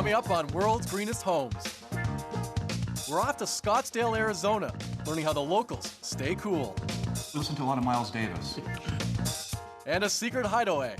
Coming up on World's Greenest Homes. We're off to Scottsdale, Arizona, learning how the locals stay cool. Listen to a lot of Miles Davis. And a secret hideaway.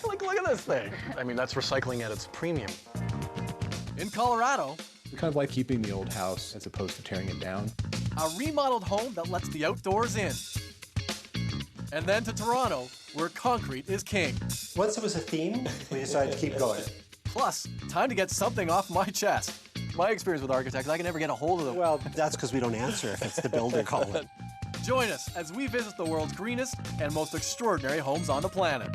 Look at this thing. I mean, that's recycling at its premium. In Colorado, We kind of like keeping the old house as opposed to tearing it down. a remodeled home that lets the outdoors in. And then to Toronto, where concrete is king. Once it was a theme, we decided to keep going. Plus, time to get something off my chest. My experience with architects, I can never get a hold of them. Well, that's because we don't answer if it's the builder calling. Join us as we visit the world's greenest and most extraordinary homes on the planet.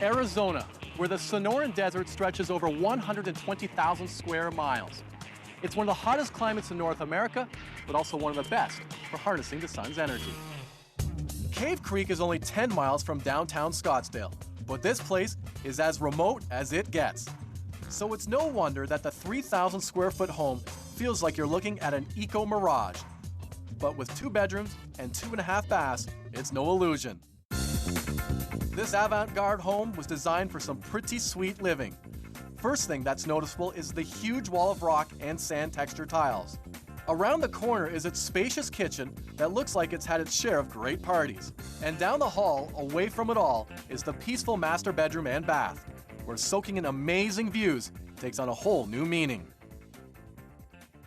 Arizona, where the Sonoran Desert stretches over 120,000 square miles. It's one of the hottest climates in North America, but also one of the best for harnessing the sun's energy. Cave Creek is only 10 miles from downtown Scottsdale, but this place is as remote as it gets. So it's no wonder that the 3,000 square foot home feels like you're looking at an eco-mirage. But with 2 bedrooms and 2.5 baths, it's no illusion. This avant-garde home was designed for some pretty sweet living. First thing that's noticeable is the huge wall of rock and sand texture tiles. Around the corner is its spacious kitchen that looks like it's had its share of great parties. And down the hall, away from it all, is the peaceful master bedroom and bath, where soaking in amazing views takes on a whole new meaning.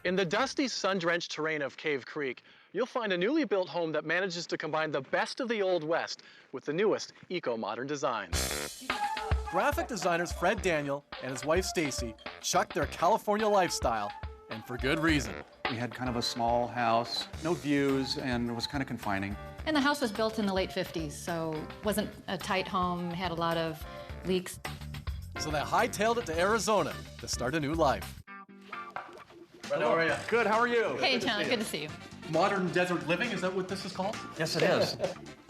In the dusty, sun-drenched terrain of Cave Creek, you'll find a newly built home that manages to combine the best of the Old West with the newest eco-modern designs. Graphic designers Fred Daniel and his wife Stacy chucked their California lifestyle, and for good reason. We had kind of a small house, no views, and it was kind of confining. And the house was built in the late 50s, so it wasn't a tight home, had a lot of leaks. So they hightailed it to Arizona to start a new life. Fred, how are you? Good, how are you? Hey, John, good to see you. Modern desert living, is that what this is called? Yes, it is.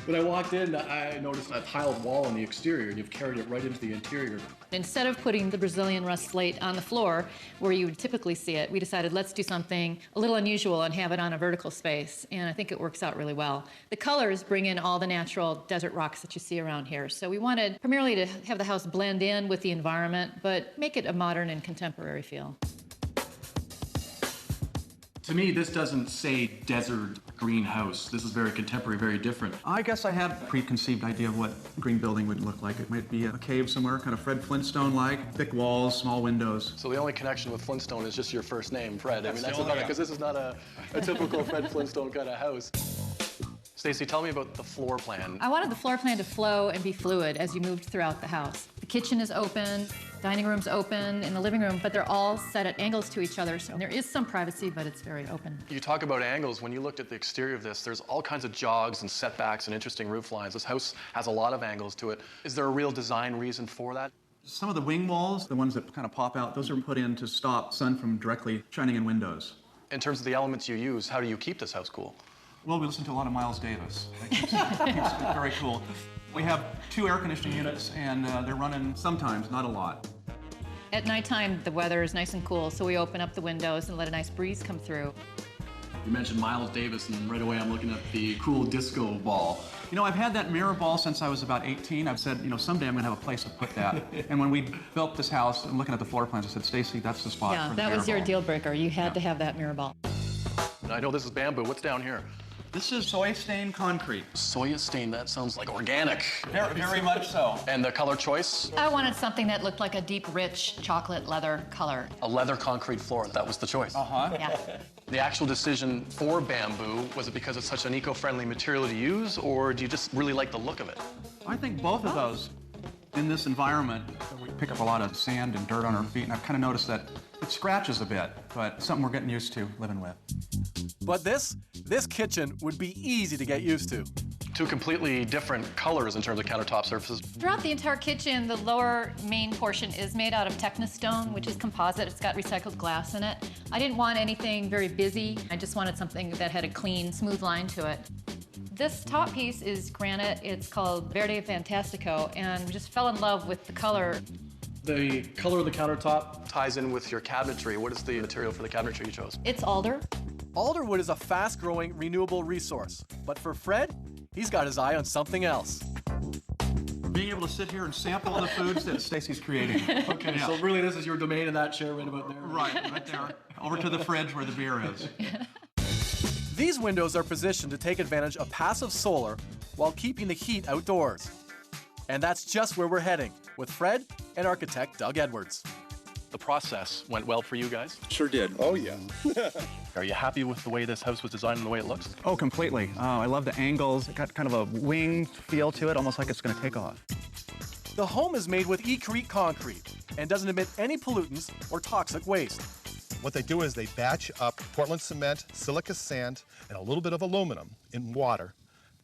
When I walked in, I noticed a tiled wall on the exterior, and you've carried it right into the interior. Instead of putting the Brazilian rust slate on the floor where you would typically see it, we decided let's do something a little unusual and have it on a vertical space, and I think it works out really well. The colors bring in all the natural desert rocks that you see around here, so we wanted primarily to have the house blend in with the environment, but make it a modern and contemporary feel. To me, this doesn't say desert greenhouse. This is very contemporary, very different. I guess I had a preconceived idea of what a green building would look like. It might be a cave somewhere, kind of Fred Flintstone-like, thick walls, small windows. So the only connection with Flintstone is just your first name, Fred. I mean, that's about it, because this is not a typical Fred Flintstone kind of house. Stacy, tell me about the floor plan. I wanted the floor plan to flow and be fluid as you moved throughout the house. The kitchen is open, dining room's open, and the living room, but they're all set at angles to each other, so there is some privacy, but it's very open. You talk about angles. When you looked at the exterior of this, there's all kinds of jogs and setbacks and interesting roof lines. This house has a lot of angles to it. Is there a real design reason for that? Some of the wing walls, the ones that kind of pop out, those are put in to stop sun from directly shining in windows. In terms of the elements you use, how do you keep this house cool? Well, we listen to a lot of Miles Davis. It keeps it very cool. We have 2 air conditioning units, and they're running sometimes, not a lot. At nighttime, the weather is nice and cool, so we open up the windows and let a nice breeze come through. You mentioned Miles Davis, and right away I'm looking at the cool disco ball. You know, I've had that mirror ball since I was about 18. I've said, you know, someday I'm going to have a place to put that. And when we built this house and looking at the floor plans, I said, Stacy, that's the spot Yeah, for the that mirror was your ball. deal breaker. You had to have that mirror ball. I know this is bamboo. What's down here? This is soy stained concrete. Soya stain. That sounds like organic. Very much so. And the color choice? I wanted something that looked like a deep, rich chocolate leather color. A leather concrete floor. That was the choice. Uh-huh. Yeah. The actual decision for bamboo, was it because it's such an eco-friendly material to use, or do you just really like the look of it? I think both of those. In this environment, we pick up a lot of sand and dirt on our feet, and I've kind of noticed that it scratches a bit, but it's something we're getting used to living with. But this kitchen would be easy to get used to. 2 completely different colors in terms of countertop surfaces. Throughout the entire kitchen, the lower main portion is made out of Techna stone, which is composite. It's got recycled glass in it. I didn't want anything very busy. I just wanted something that had a clean, smooth line to it. This top piece is granite. It's called Verde Fantastico, and we just fell in love with the color. The color of the countertop ties in with your cabinetry. What is the material for the cabinetry you chose? It's alder. Alderwood is a fast-growing, renewable resource. But for Fred, he's got his eye on something else. Being able to sit here and sample the foods that Stacy's creating. Okay, so really this is your domain in that chair right about there? Right there. Over to the fridge where the beer is. These windows are positioned to take advantage of passive solar while keeping the heat outdoors. And that's just where we're heading with Fred and architect Doug Edwards. The process went well for you guys? Sure did. Oh, yeah. Are you happy with the way this house was designed and the way it looks? Oh, completely. I love the angles. It got kind of a winged feel to it, almost like it's going to take off. The home is made with Ac3 concrete and doesn't emit any pollutants or toxic waste. What they do is they batch up Portland cement, silica sand, and a little bit of aluminum in water.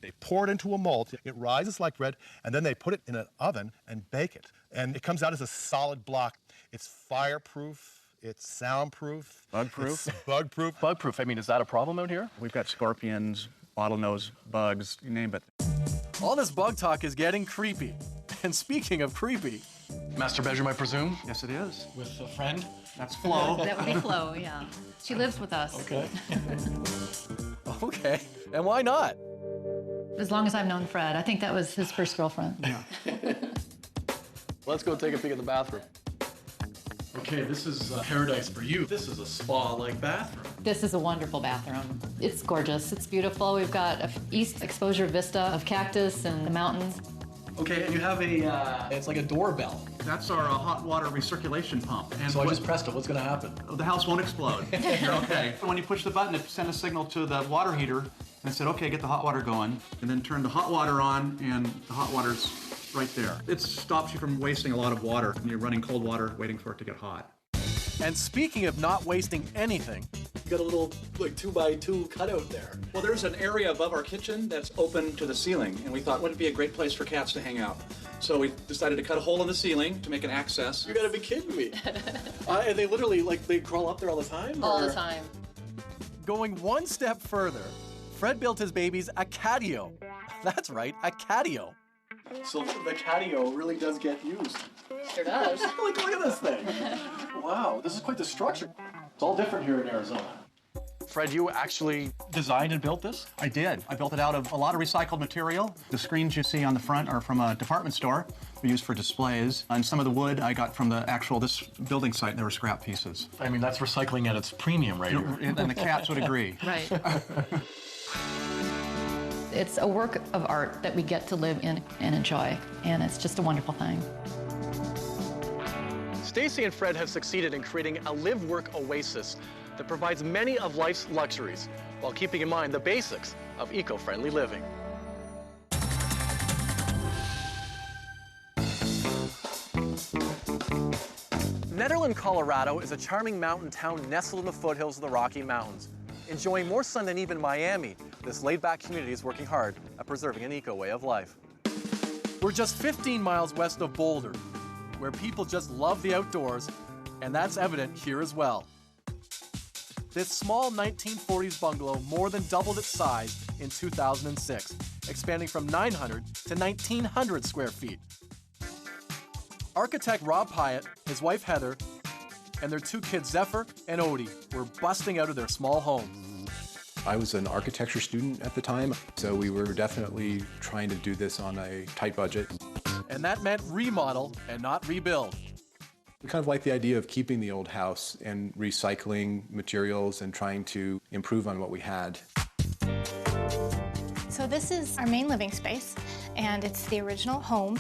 They pour it into a mold, it rises like bread, and then they put it in an oven and bake it. And it comes out as a solid block. It's fireproof, it's soundproof. Bug-proof? It's bug-proof. Bug-proof, I mean, is that a problem out here? We've got scorpions, bottlenose bugs, you name it. All this bug talk is getting creepy. And speaking of creepy... Master bedroom, I presume? Yes, it is. With a friend? That's Flo. That would be Flo, yeah. She lives with us. Okay. Okay, and why not? As long as I've known Fred. I think that was his first girlfriend. Yeah. Let's go take a peek at the bathroom. Okay, this is paradise for you. This is a spa-like bathroom. This is a wonderful bathroom. It's gorgeous. It's beautiful. We've got an east exposure vista of cactus and the mountains. Okay, and you have a, it's like a doorbell. That's our hot water recirculation pump. And So I just pressed it. What's going to happen? The house won't explode. You're okay. When you push the button, it sends a signal to the water heater and it said, okay, get the hot water going. And then turn the hot water on, and the hot water's right there. It stops you from wasting a lot of water when you're running cold water waiting for it to get hot. And speaking of not wasting anything, you got a little, like, 2x2 cutout there. Well, there's an area above our kitchen that's open to the ceiling, and we thought, wouldn't it be a great place for cats to hang out? So we decided to cut a hole in the ceiling to make an access. You gotta be kidding me. And they literally, like, they crawl up there all the time? All or? the time. Going one step further, Fred built his babies a catio. That's right, a catio. So the catio really does get used. Sure does. Look at this thing. Wow, this is quite the structure. It's all different here in Arizona. Fred, you actually designed and built this? I did. I built it out of a lot of recycled material. The screens you see on the front are from a department store we use for displays. And some of the wood I got from this building site. They were scrap pieces. I mean, that's recycling at its premium right here. And the cats would agree. Right. It's a work of art that we get to live in and enjoy, and it's just a wonderful thing. Stacy and Fred have succeeded in creating a live-work oasis that provides many of life's luxuries while keeping in mind the basics of eco-friendly living. Nederland, Colorado is a charming mountain town nestled in the foothills of the Rocky Mountains. Enjoying more sun than even Miami, this laid-back community is working hard at preserving an eco way of life. We're just 15 miles west of Boulder, where people just love the outdoors, and that's evident here as well. This small 1940s bungalow more than doubled its size in 2006, expanding from 900 to 1,900 square feet. Architect Rob Pyatt, his wife Heather, and their two kids Zephyr and Odie were busting out of their small home. I was an architecture student at the time, so we were definitely trying to do this on a tight budget. And that meant remodel and not rebuild. We kind of like the idea of keeping the old house and recycling materials and trying to improve on what we had. So this is our main living space, and it's the original home.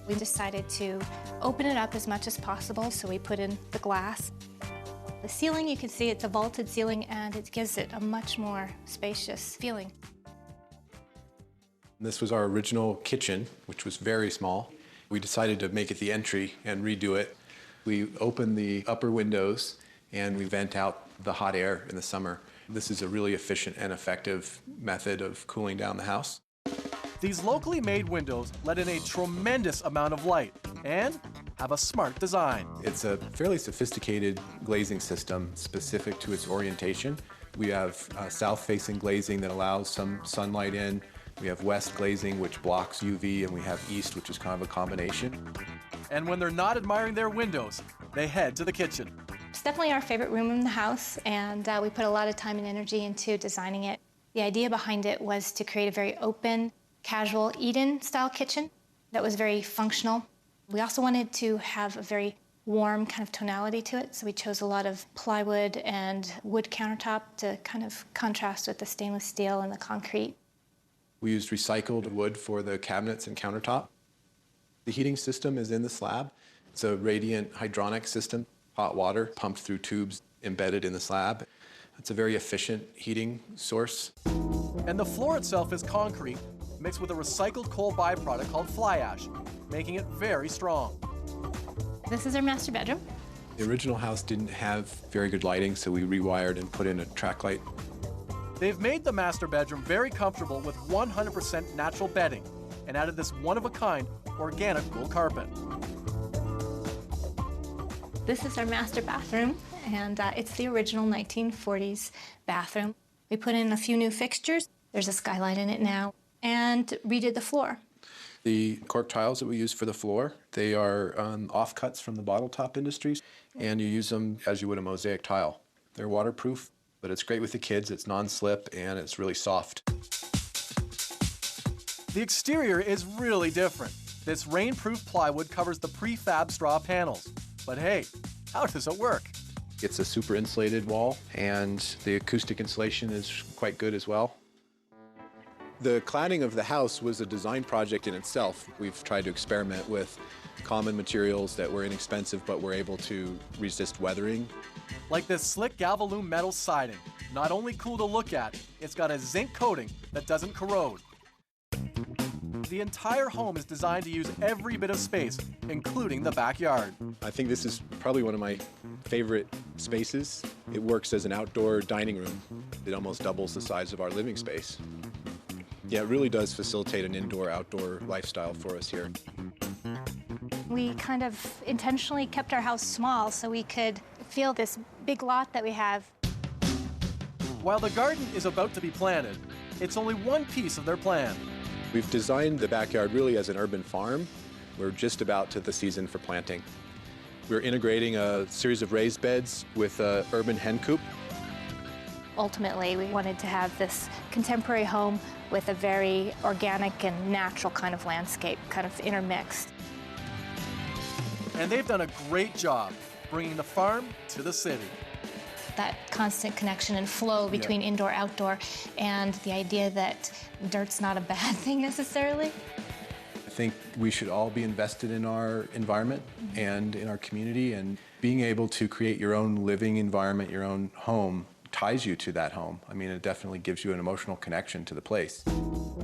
We decided to open it up as much as possible, so we put in the glass. The ceiling, you can see it's a vaulted ceiling, and it gives it a much more spacious feeling. This was our original kitchen, which was very small. We decided to make it the entry and redo it. We opened the upper windows and we vent out the hot air in the summer. This is a really efficient and effective method of cooling down the house. These locally made windows let in a tremendous amount of light and have a smart design. It's a fairly sophisticated glazing system specific to its orientation. We have south-facing glazing that allows some sunlight in. We have west glazing, which blocks UV, and we have east, which is kind of a combination. And when they're not admiring their windows, they head to the kitchen. It's definitely our favorite room in the house, and we put a lot of time and energy into designing it. The idea behind it was to create a very open, casual eat-in style kitchen that was very functional. We also wanted to have a very warm kind of tonality to it, so we chose a lot of plywood and wood countertop to kind of contrast with the stainless steel and the concrete. We used recycled wood for the cabinets and countertop. The heating system is in the slab. It's a radiant hydronic system, hot water pumped through tubes embedded in the slab. It's a very efficient heating source. And the floor itself is concrete mixed with a recycled coal byproduct called fly ash, making it very strong. This is our master bedroom. The original house didn't have very good lighting, so we rewired and put in a track light. They've made the master bedroom very comfortable with 100% natural bedding and added this one-of-a-kind organic wool carpet. This is our master bathroom, and it's the original 1940s bathroom. We put in a few new fixtures. There's a skylight in it now, and redid the floor. The cork tiles that we use for the floor, they are offcuts from the bottle top industries, and you use them as you would a mosaic tile. They're waterproof, but it's great with the kids. It's non-slip, and it's really soft. The exterior is really different. This rain-proof plywood covers the prefab straw panels. But hey, how does it work? It's a super insulated wall, and the acoustic insulation is quite good as well. The cladding of the house was a design project in itself. We've tried to experiment with common materials that were inexpensive but were able to resist weathering. Like this slick Galvalume metal siding. Not only cool to look at, it's got a zinc coating that doesn't corrode. The entire home is designed to use every bit of space, including the backyard. I think this is probably one of my favorite spaces. It works as an outdoor dining room. It almost doubles the size of our living space. Yeah, it really does facilitate an indoor-outdoor lifestyle for us here. We kind of intentionally kept our house small so we could feel this big lot that we have. While the garden is about to be planted, it's only one piece of their plan. We've designed the backyard really as an urban farm. We're just about to the season for planting. We're integrating a series of raised beds with an urban hen coop. Ultimately, we wanted to have this contemporary home with a very organic and natural kind of landscape, kind of intermixed. And they've done a great job bringing the farm to the city. That constant connection and flow between indoor, outdoor, and the idea that dirt's not a bad thing necessarily. I think we should all be invested in our environment and in our community, and being able to create your own living environment, your own home, ties you to that home. I mean, it definitely gives you an emotional connection to the place.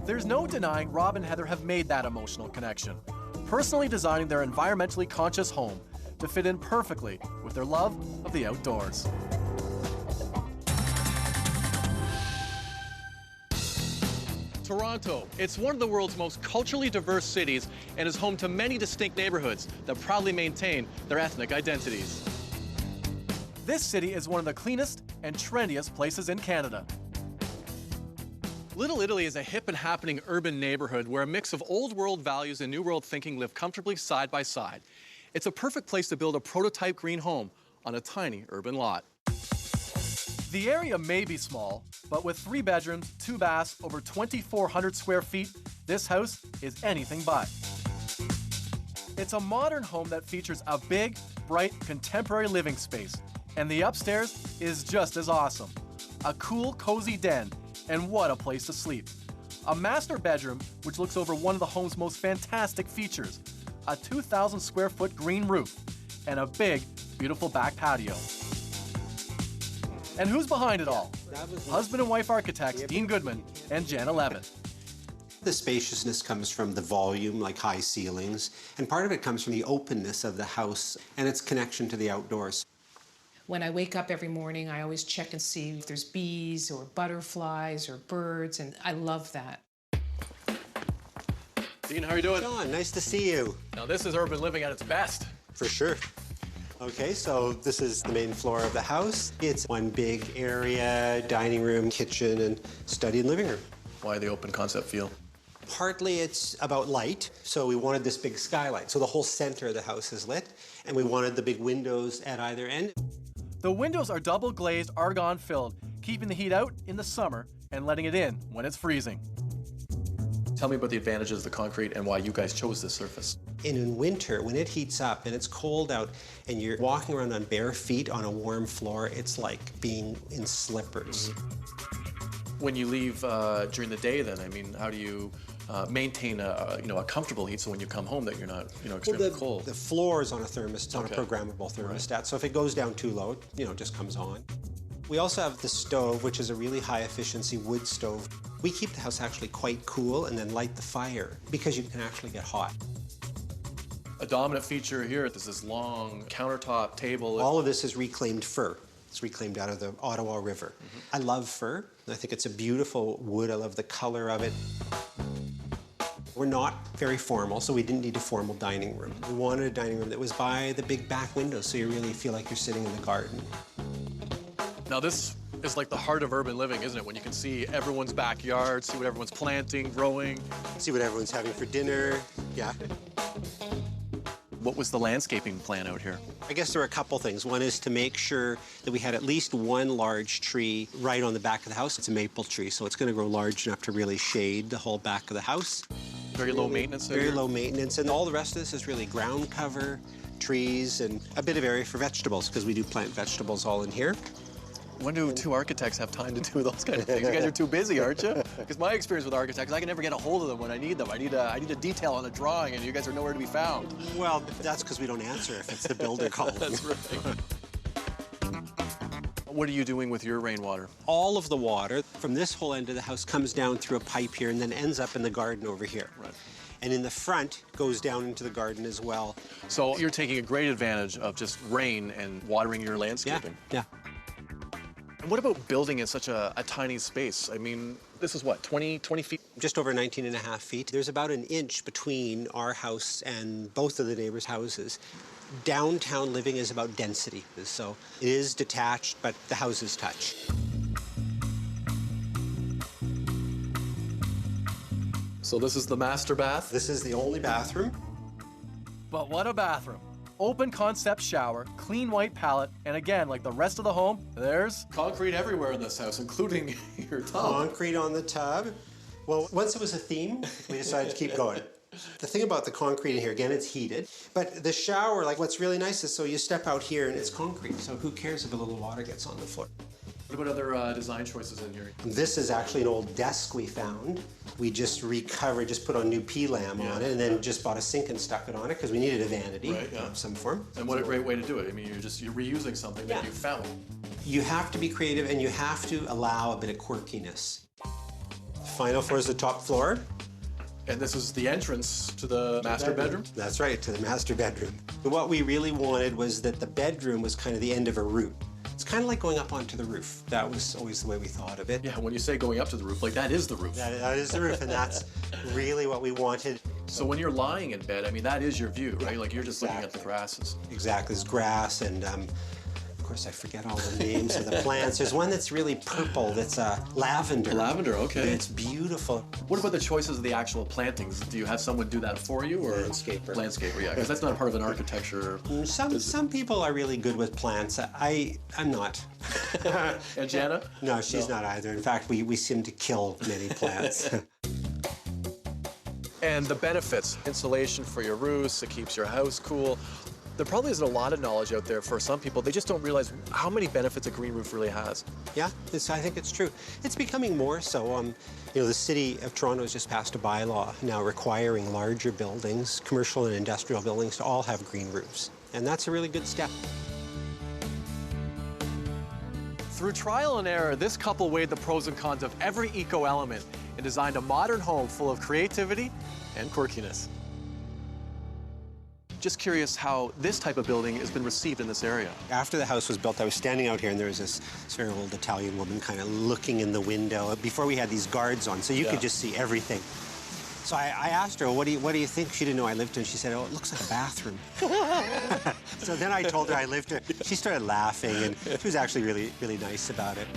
There's no denying Rob and Heather have made that emotional connection, personally designing their environmentally conscious home to fit in perfectly with their love of the outdoors. Toronto. It's one of the world's most culturally diverse cities and is home to many distinct neighborhoods that proudly maintain their ethnic identities. This city is one of the cleanest and trendiest places in Canada. Little Italy is a hip and happening urban neighborhood where a mix of old world values and new world thinking live comfortably side by side. It's a perfect place to build a prototype green home on a tiny urban lot. The area may be small, but with 3 bedrooms, 2 baths, over 2,400 square feet, this house is anything but. It's a modern home that features a big, bright, contemporary living space, and the upstairs is just as awesome. A cool, cozy den, and what a place to sleep. A master bedroom, which looks over one of the home's most fantastic features, a 2,000 square foot green roof, and a big, beautiful back patio. And who's behind it all? Husband and wife architects Dean Goodman and Jana Levin. The spaciousness comes from the volume, like high ceilings, and part of it comes from the openness of the house and its connection to the outdoors. When I wake up every morning, I always check and see if there's bees or butterflies or birds, and I love that. Dean, how are you doing? John, nice to see you. Now this is urban living at its best. For sure. Okay, so this is the main floor of the house. It's one big area, dining room, kitchen, and study and living room. Why the open concept feel? Partly it's about light, so we wanted this big skylight. So the whole center of the house is lit, and we wanted the big windows at either end. The windows are double glazed, argon filled, keeping the heat out in the summer and letting it in when it's freezing. Tell me about the advantages of the concrete and why you guys chose this surface. And in winter, when it heats up and it's cold out and you're walking around on bare feet on a warm floor, it's like being in slippers. When you leave during the day then, I mean, how do you maintain a comfortable heat so when you come home that you're not extremely cold? The floor is on a thermostat, on a programmable thermostat, so if it goes down too low, it just comes on. We also have the stove, which is a really high efficiency wood stove. We keep the house actually quite cool and then light the fire because you can actually get hot. A dominant feature here is this long countertop table. All of this is reclaimed fir. It's reclaimed out of the Ottawa River. I love fir. I think it's a beautiful wood. I love the color of it. We're not very formal, so we didn't need a formal dining room. We wanted a dining room that was by the big back window, so you really feel like you're sitting in the garden. Now this is like the heart of urban living, isn't it? When you can see everyone's backyard, see what everyone's planting, growing. See what everyone's having for dinner, yeah. What was the landscaping plan out here? I guess there were a couple things. One is to make sure that we had at least one large tree right on the back of the house. It's a maple tree, so it's going to grow large enough to really shade the whole back of the house. Very low maintenance there? Very low maintenance, and all the rest of this is really ground cover, trees, and a bit of area for vegetables, because we do plant vegetables all in here. When do two architects have time to do those kind of things? You guys are too busy, aren't you? Because my experience with architects, I can never get a hold of them when I need them. I need a detail on a drawing, and you guys are nowhere to be found. Well, that's because we don't answer if it's the builder calling. That's right. What are you doing with your rainwater? All of the water from this whole end of the house comes down through a pipe here and then ends up in the garden over here. Right. And in the front goes down into the garden as well. So you're taking a great advantage of just rain and watering your landscaping. Yeah. And what about building in such a tiny space? I mean, this is what, 20 feet? Just over 19 and a half feet. There's about an inch between our house and both of the neighbors' houses. Downtown living is about density. So it is detached, but the houses touch. So this is the master bath? This is the only bathroom. But what a bathroom. Open concept shower, clean white palette, and again, like the rest of the home, there's concrete everywhere in this house, including your tub. Concrete on the tub. Well, once it was a theme, we decided to keep going. The thing about the concrete in here, again, it's heated. But the shower, like what's really nice is so you step out here and it's concrete. So who cares if a little water gets on the floor? What about other design choices in here? This is actually an old desk we found. We just recovered, just put on new P-lam on it, and then just bought a sink and stuck it on it because we needed a vanity of some form. And what a great way to do it. I mean, you're reusing something that you found. You have to be creative and you have to allow a bit of quirkiness. Final floor is the top floor. And this is the entrance to the master bedroom? That's right, to the master bedroom. What we really wanted was that the bedroom was kind of the end of a route. It's kind of like going up onto the roof. That was always the way we thought of it. Yeah, when you say going up to the roof, like that is the roof. That is the roof, and that's really what we wanted. So when you're lying in bed, I mean, that is your view, right? Like you're just looking at the grasses. Exactly, there's grass and of course, I forget all the names of the plants. There's one that's really purple, that's lavender. Lavender, okay. It's beautiful. What about the choices of the actual plantings? Do you have someone do that for you, or landscaper? Landscaper, yeah, because that's not part of an architecture. Some people are really good with plants. I'm not. And Jana? No, she's not either. In fact, we seem to kill many plants. And the benefits: insulation for your roofs, it keeps your house cool. There probably isn't a lot of knowledge out there for some people. They just don't realize how many benefits a green roof really has. Yeah, I think it's true. It's becoming more so. The city of Toronto has just passed a bylaw now requiring larger buildings, commercial and industrial buildings, to all have green roofs. And that's a really good step. Through trial and error, this couple weighed the pros and cons of every eco-element and designed a modern home full of creativity and quirkiness. Just curious how this type of building has been received in this area. After the house was built, I was standing out here and there was this very old Italian woman kind of looking in the window before we had these guards on, so you could just see everything. So I asked her, what do you think? She didn't know I lived here, and she said, oh, it looks like a bathroom. So then I told her I lived here. She started laughing, and she was actually really, really nice about it.